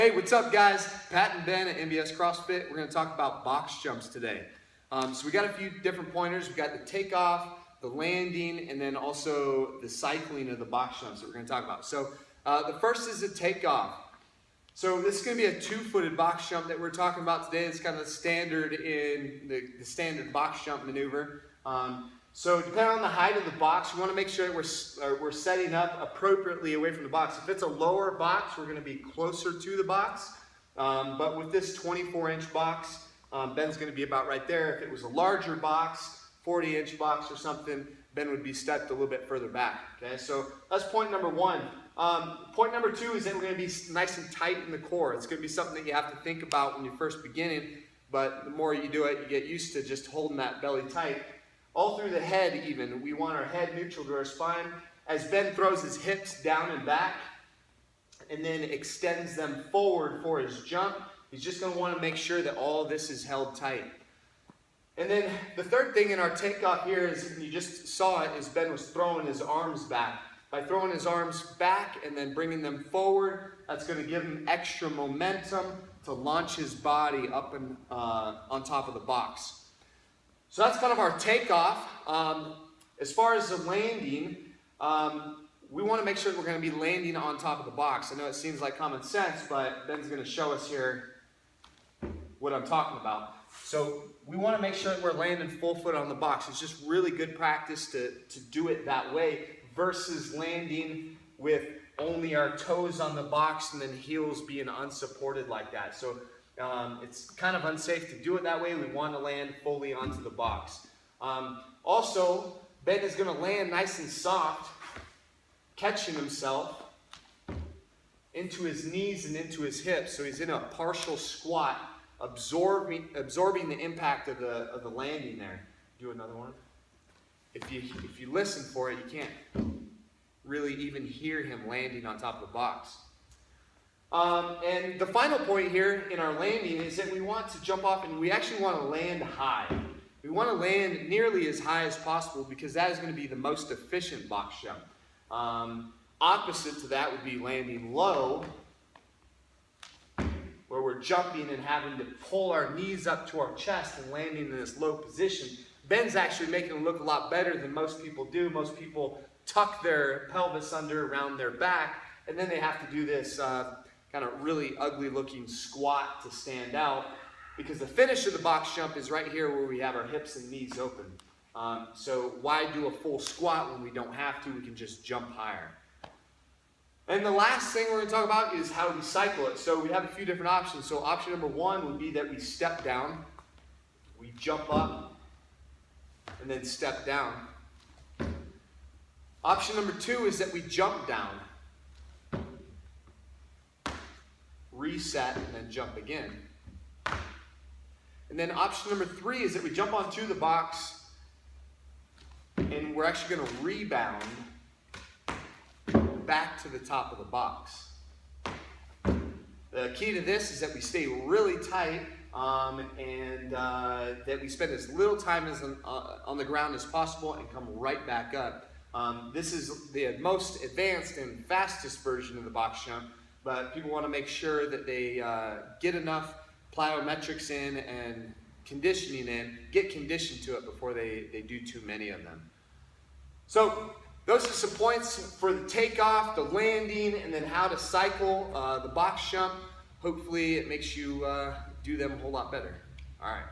Hey, what's up guys? Pat and Ben at MBS CrossFit. We're going to talk about box jumps today. So we got a few different pointers. We got the takeoff, the landing, and then also the cycling of the box jumps that we're going to talk about. So the first is the takeoff. So this is going to be a two-footed box jump that we're talking about today. It's kind of standard in the standard box jump maneuver. So depending on the height of the box, we want to make sure that we're setting up appropriately away from the box. If it's a lower box, we're going to be closer to the box. But with this 24-inch box, Ben's going to be about right there. If it was a larger box, 40-inch box or something, Ben would be stepped a little bit further back. Okay, so that's point number one. Point number two is that we're going to be nice and tight in the core. It's going to be something that you have to think about when you're first beginning, but the more you do it, you get used to just holding that belly tight. All through the head even, we want our head neutral to our spine. As Ben throws his hips down and back and then extends them forward for his jump, he's just going to want to make sure that all this is held tight. And then the third thing in our takeoff here is, you just saw it, is Ben was throwing his arms back. By throwing his arms back and then bringing them forward, that's going to give him extra momentum to launch his body up and on top of the box. So that's kind of our takeoff. As far as the landing, we want to make sure that we're going to be landing on top of the box. I know it seems like common sense, but Ben's going to show us here what I'm talking about. So we want to make sure that we're landing full foot on the box. It's just really good practice to do it that way versus landing with only our toes on the box and then heels being unsupported like that. So it's kind of unsafe to do it that way. We want to land fully onto the box. Also, Ben is going to land nice and soft, catching himself into his knees and into his hips. So he's in a partial squat, absorbing the impact of the landing there. Do another one. If you listen for it, you can't really even hear him landing on top of the box. And the final point here in our landing is that we want to jump off and we actually want to land high. We want to land nearly as high as possible because that is going to be the most efficient box jump. Opposite to that would be landing low, where we're jumping and having to pull our knees up to our chest and landing in this low position. Ben's actually making it look a lot better than most people do. Most people tuck their pelvis under around their back, and then they have to do this kind of really ugly looking squat to stand out, because the finish of the box jump is right here where we have our hips and knees open. So why do a full squat when we don't have to? We can just jump higher. And the last thing we're going to talk about is how we cycle it. So we have a few different options. So option number one would be that we step down, we jump up, and then step down. Option number two is that we jump down, reset, and then jump again. And then option number three is that we jump onto the box and we're actually going to rebound back to the top of the box. The key to this is that we stay really tight and that we spend as little time as on the ground as possible and come right back up. This is the most advanced and fastest version of the box jump, but people want to make sure that they get enough plyometrics in and conditioning in, get conditioned to it before they do too many of them. So those are some points for the takeoff, the landing, and then how to cycle the box jump. Hopefully it makes you do them a whole lot better. All right.